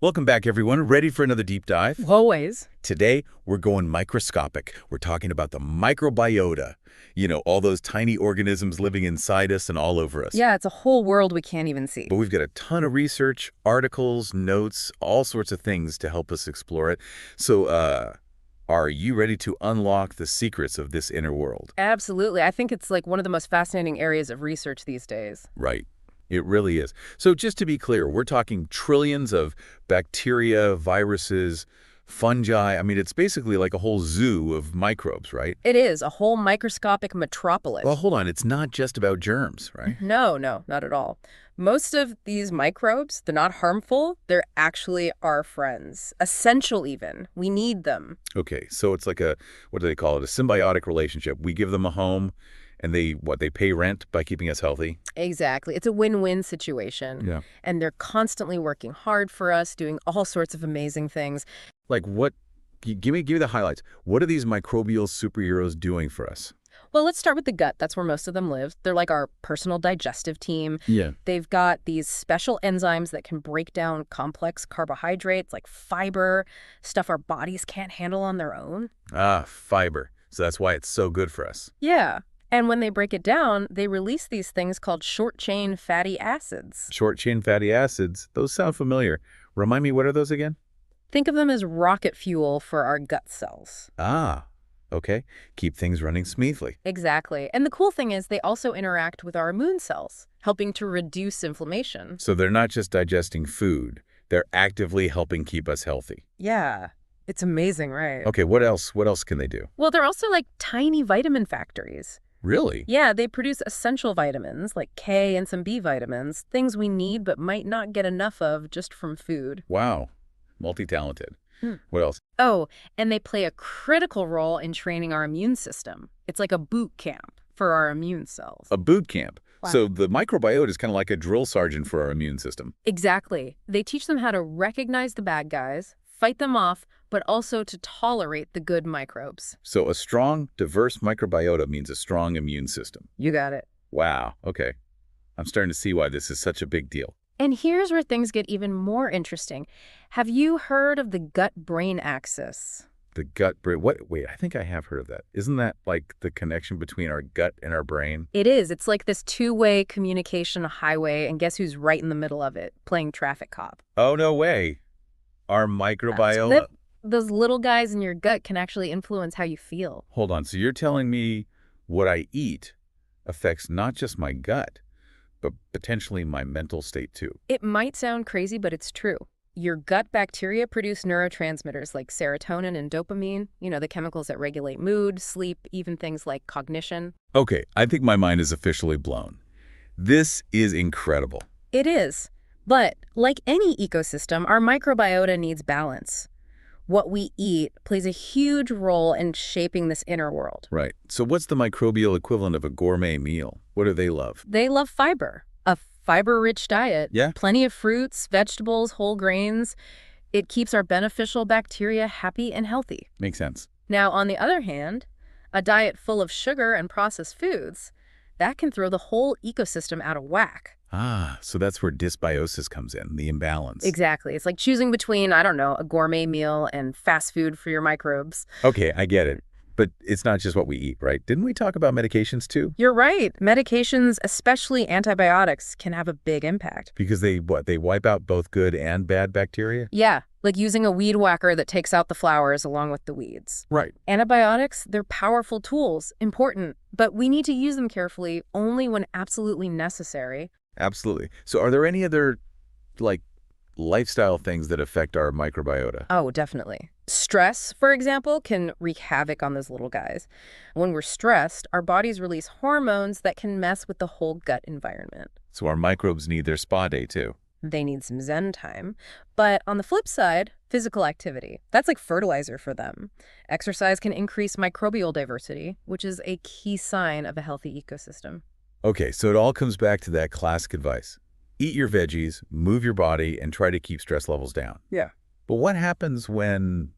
Welcome back, everyone. Ready for another deep dive? Always. Today, we're going microscopic. We're talking about the microbiota. All those tiny organisms living inside us and all over us. Yeah, it's a whole world we can't even see. But we've got a ton of research, articles, notes, all sorts of things to help us explore it. So, are you ready to unlock the secrets of this inner world? Absolutely. I think it's like one of the most fascinating areas of research these days. Right. It really is. So just to be clear, we're talking trillions of bacteria, viruses, fungi. I mean, it's basically like a whole zoo of microbes, right? It is a whole microscopic metropolis. Well, hold on. It's not just about germs, right? No, not at all. Most of these microbes, they're not harmful. They're actually our friends. Essential even. We need them. Okay, so it's like what do they call it? A symbiotic relationship. We give them a home, and they pay rent by keeping us healthy? Exactly. It's a win-win situation. Yeah. And they're constantly working hard for us, doing all sorts of amazing things. Like what? Give me the highlights. What are these microbial superheroes doing for us? Well, let's start with the gut. That's where most of them live. They're like our personal digestive team. Yeah. They've got these special enzymes that can break down complex carbohydrates like fiber, stuff our bodies can't handle on their own. Ah, fiber. So that's why it's so good for us. Yeah. And when they break it down, they release these things called short-chain fatty acids. Short-chain fatty acids, those sound familiar. Remind me, what are those again? Think of them as rocket fuel for our gut cells. Ah, okay. Keep things running smoothly. Exactly. And the cool thing is they also interact with our immune cells, helping to reduce inflammation. So they're not just digesting food. They're actively helping keep us healthy. Yeah. It's amazing, right? Okay, what else? What else can they do? Well, they're also like tiny vitamin factories. Really? Yeah, they produce essential vitamins like K and some B vitamins, things we need but might not get enough of just from food. Wow. Multi-talented. What else? Oh, and they play a critical role in training our immune system. It's like a boot camp for our immune cells. A boot camp. Wow. So the microbiota is kind of like a drill sergeant for our immune system. Exactly. They teach them how to recognize the bad guys, fight them off, but also to tolerate the good microbes. So a strong, diverse microbiota means a strong immune system. You got it. Wow. Okay. I'm starting to see why this is such a big deal. And here's where things get even more interesting. Have you heard of the gut-brain axis? The gut-brain. Wait, I think I have heard of that. Isn't that like the connection between our gut and our brain? It is. It's like this two-way communication highway, and guess who's right in the middle of it, playing traffic cop? Oh, no way. Our microbiota. Those little guys in your gut can actually influence how you feel. Hold on. So you're telling me what I eat affects not just my gut, but potentially my mental state too? It might sound crazy, but it's true. Your gut bacteria produce neurotransmitters like serotonin and dopamine, the chemicals that regulate mood, sleep, even things like cognition. Okay, I think my mind is officially blown. This is incredible. It is. But like any ecosystem, our microbiota needs balance. What we eat plays a huge role in shaping this inner world. Right. So what's the microbial equivalent of a gourmet meal? What do they love? They love fiber, a fiber-rich diet. Yeah. Plenty of fruits, vegetables, whole grains. It keeps our beneficial bacteria happy and healthy. Makes sense. Now, on the other hand, a diet full of sugar and processed foods, that can throw the whole ecosystem out of whack. Ah, so that's where dysbiosis comes in, the imbalance. Exactly. It's like choosing between, a gourmet meal and fast food for your microbes. Okay, I get it. But it's not just what we eat, right? Didn't we talk about medications too? You're right. Medications, especially antibiotics, can have a big impact. Because they wipe out both good and bad bacteria? Yeah, like using a weed whacker that takes out the flowers along with the weeds. Right. Antibiotics, they're powerful tools, important, but we need to use them carefully only when absolutely necessary. Absolutely. So are there any other, lifestyle things that affect our microbiota? Oh, definitely. Stress, for example, can wreak havoc on those little guys. When we're stressed, our bodies release hormones that can mess with the whole gut environment. So our microbes need their spa day too. They need some zen time. But on the flip side, physical activity. That's like fertilizer for them. Exercise can increase microbial diversity, which is a key sign of a healthy ecosystem. Okay, so it all comes back to that classic advice. Eat your veggies, move your body, and try to keep stress levels down. Yeah. But what happens when,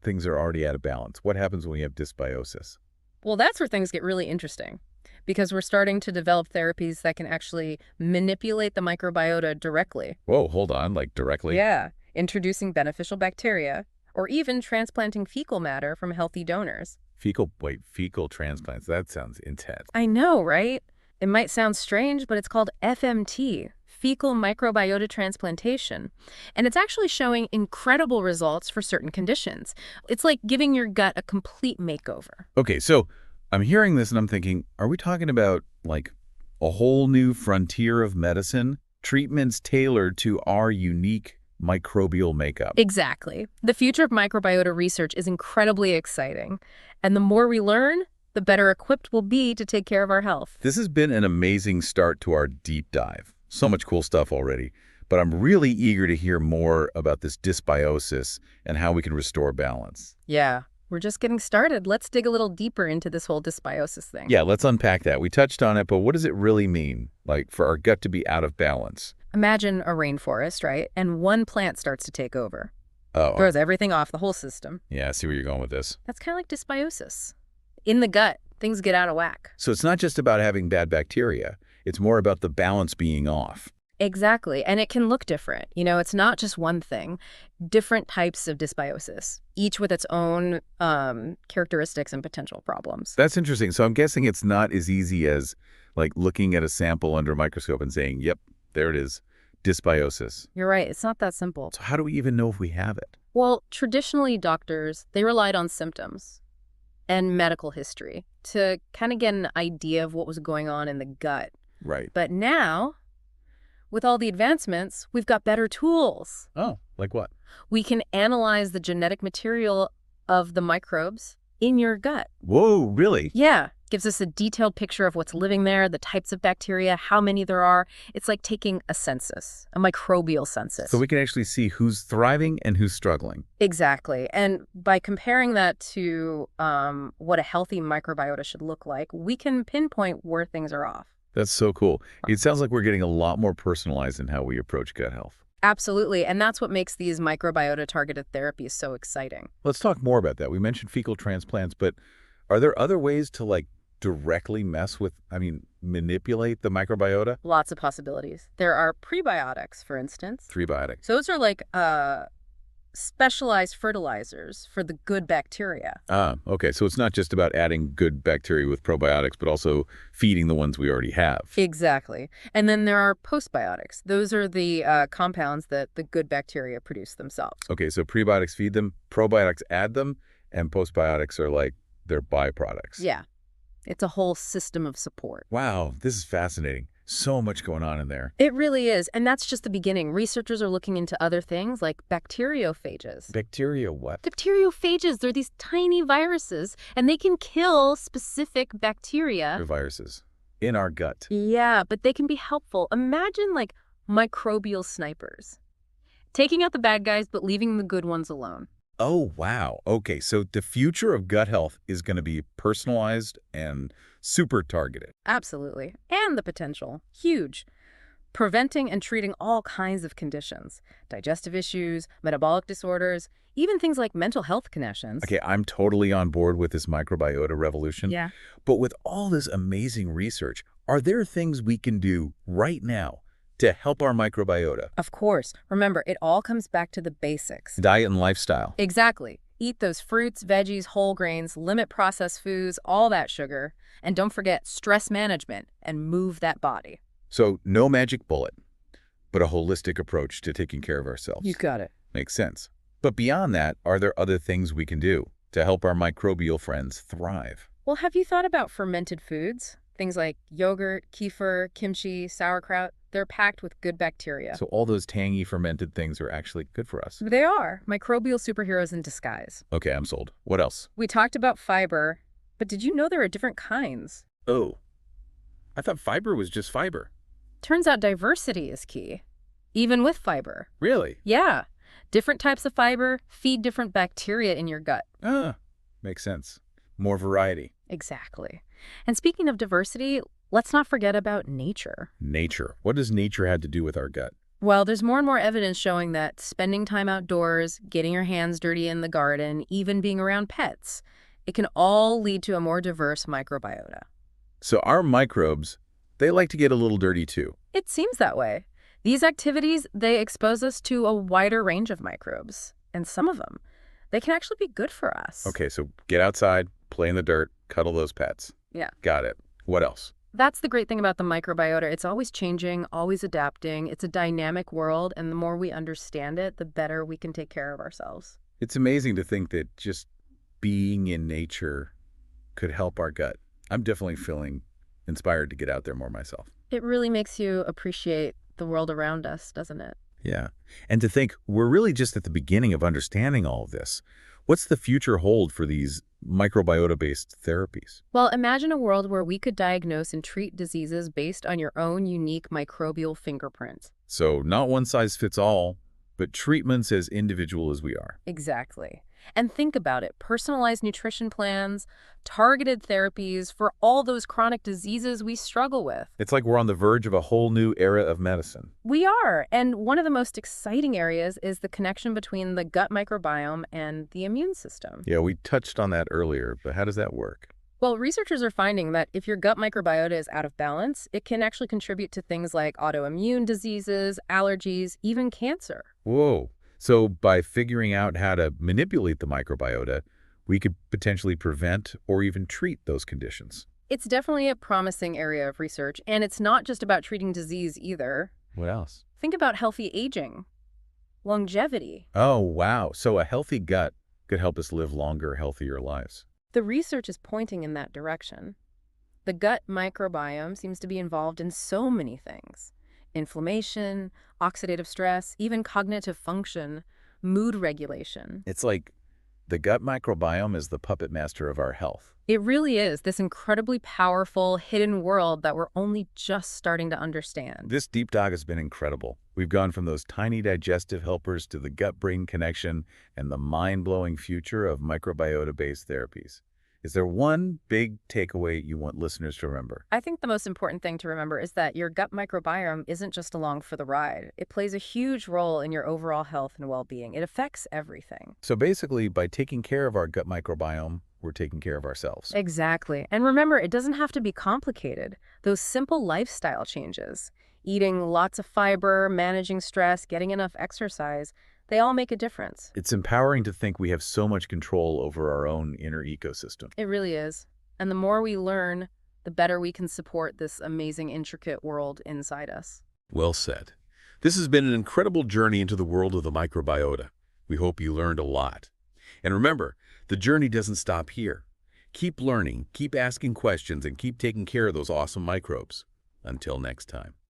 things are already out of balance? What happens when you have dysbiosis? Well, that's where things get really interesting, because we're starting to develop therapies that can actually manipulate the microbiota directly. Whoa, hold on, like directly? Yeah. introducing beneficial bacteria, or even transplanting fecal matter from healthy donors. Fecal transplants. That sounds intense. I know, right? It might sound strange, but it's called FMT, fecal microbiota transplantation. And it's actually showing incredible results for certain conditions. It's like giving your gut a complete makeover. Okay, so I'm hearing this and I'm thinking, are we talking about like a whole new frontier of medicine? Treatments tailored to our unique microbial makeup? Exactly. The future of microbiota research is incredibly exciting. And the more we learn, the better equipped we'll be to take care of our health. This has been an amazing start to our deep dive. So much cool stuff already. But I'm really eager to hear more about this dysbiosis and how we can restore balance. Yeah, we're just getting started. Let's dig a little deeper into this whole dysbiosis thing. Yeah, let's unpack that. We touched on it, but what does it really mean, like, for our gut to be out of balance? Imagine a rainforest, right? And one plant starts to take over. Oh, Throws everything off, the whole system. yeah, I see where you're going with this. That's kind of like dysbiosis. In the gut, things get out of whack. So it's not just about having bad bacteria. It's more about the balance being off. Exactly. And it can look different. You know, it's not just one thing. Different types of dysbiosis, each with its own characteristics and potential problems. That's interesting. So I'm guessing it's not as easy as, like, looking at a sample under a microscope and saying, yep, there it is, dysbiosis. You're right. It's not that simple. So how do we even know if we have it? Well, traditionally, doctors, they relied on symptoms and medical history to kind of get an idea of what was going on in the gut. Right. But now, with all the advancements, we've got better tools. Oh, like what? We can analyze the genetic material of the microbes in your gut. Whoa, really? Yeah, gives us a detailed picture of what's living there, the types of bacteria, how many there are. It's like taking a census, a microbial census. So we can actually see who's thriving and who's struggling. Exactly. And by comparing that to what a healthy microbiota should look like, we can pinpoint where things are off. That's so cool. It sounds like we're getting a lot more personalized in how we approach gut health. Absolutely. And that's what makes these microbiota-targeted therapies so exciting. Let's talk more about that. We mentioned fecal transplants, but are there other ways to, like, directly manipulate the microbiota? Lots of possibilities. There are prebiotics, for instance. Prebiotics. Those are like specialized fertilizers for the good bacteria. Ah, okay. So it's not just about adding good bacteria with probiotics, but also feeding the ones we already have. Exactly. And then there are postbiotics. Those are the compounds that the good bacteria produce themselves. Okay, so prebiotics feed them, probiotics add them, and postbiotics are like their byproducts. Yeah. It's a whole system of support. Wow, this is fascinating. So much going on in there. It really is. And that's just the beginning. Researchers are looking into other things like bacteriophages. Bacteria what? Bacteriophages, they're these tiny viruses, and they can kill specific bacteria. They're viruses in our gut. Yeah, but they can be helpful. Imagine like microbial snipers. Taking out the bad guys, but leaving the good ones alone. Oh, wow. Okay, so the future of gut health is going to be personalized and super targeted. Absolutely. And the potential. Huge. Preventing and treating all kinds of conditions. Digestive issues, metabolic disorders, even things like mental health conditions. Okay, I'm totally on board with this microbiota revolution. Yeah. But with all this amazing research, are there things we can do right now to help our microbiota? Of course. Remember, it all comes back to the basics. Diet and lifestyle. Exactly. Eat those fruits, veggies, whole grains, limit processed foods, all that sugar. And don't forget stress management and move that body. So no magic bullet, but a holistic approach to taking care of ourselves. You got it. Makes sense. But beyond that, are there other things we can do to help our microbial friends thrive? Well, have you thought about fermented foods? Things like yogurt, kefir, kimchi, sauerkraut. They're packed with good bacteria. So all those tangy fermented things are actually good for us. They are microbial superheroes in disguise. Okay, I'm sold. What else? We talked about fiber, but did you know there are different kinds? Oh, I thought fiber was just fiber. Turns out diversity is key, even with fiber. Really? Yeah. Different types of fiber feed different bacteria in your gut. Ah, makes sense. More variety. Exactly. And speaking of diversity, let's not forget about nature. Nature. What does nature have to do with our gut? Well, there's more and more evidence showing that spending time outdoors, getting your hands dirty in the garden, even being around pets, it can all lead to a more diverse microbiota. So our microbes, they like to get a little dirty too. It seems that way. These activities, they expose us to a wider range of microbes, and some of them, they can actually be good for us. Okay, so get outside, play in the dirt, cuddle those pets. Yeah. Got it. What else? That's the great thing about the microbiota. It's always changing, always adapting. It's a dynamic world, and the more we understand it, the better we can take care of ourselves. It's amazing to think that just being in nature could help our gut. I'm definitely feeling inspired to get out there more myself. It really makes you appreciate the world around us, doesn't it? Yeah. And to think we're really just at the beginning of understanding all of this. What's the future hold for these microbiota-based therapies? Well, imagine a world where we could diagnose and treat diseases based on your own unique microbial fingerprint. So not one size fits all, but treatments as individual as we are. Exactly. And think about it, personalized nutrition plans, targeted therapies for all those chronic diseases we struggle with. It's like we're on the verge of a whole new era of medicine. We are. And one of the most exciting areas is the connection between the gut microbiome and the immune system. Yeah, we touched on that earlier, but how does that work? Well, researchers are finding that if your gut microbiota is out of balance, it can actually contribute to things like autoimmune diseases, allergies, even cancer. Whoa. So by figuring out how to manipulate the microbiota, we could potentially prevent or even treat those conditions. It's definitely a promising area of research, and it's not just about treating disease either. What else? Think about healthy aging, longevity. Oh, wow. So a healthy gut could help us live longer, healthier lives. The research is pointing in that direction. The gut microbiome seems to be involved in so many things: inflammation, oxidative stress, even cognitive function, mood regulation. It's like the gut microbiome is the puppet master of our health. It really is this incredibly powerful, hidden world that we're only just starting to understand. This deep dive has been incredible. We've gone from those tiny digestive helpers to the gut-brain connection and the mind-blowing future of microbiota-based therapies. Is there one big takeaway you want listeners to remember? I think the most important thing to remember is that your gut microbiome isn't just along for the ride. It plays a huge role in your overall health and well-being. It affects everything. So basically, by taking care of our gut microbiome, we're taking care of ourselves. Exactly. And remember, it doesn't have to be complicated. Those simple lifestyle changes, eating lots of fiber, managing stress, getting enough exercise, they all make a difference. It's empowering to think we have so much control over our own inner ecosystem. It really is. And the more we learn, the better we can support this amazing, intricate world inside us. Well said. This has been an incredible journey into the world of the microbiota. We hope you learned a lot. And remember, the journey doesn't stop here. Keep learning, keep asking questions, and keep taking care of those awesome microbes. Until next time.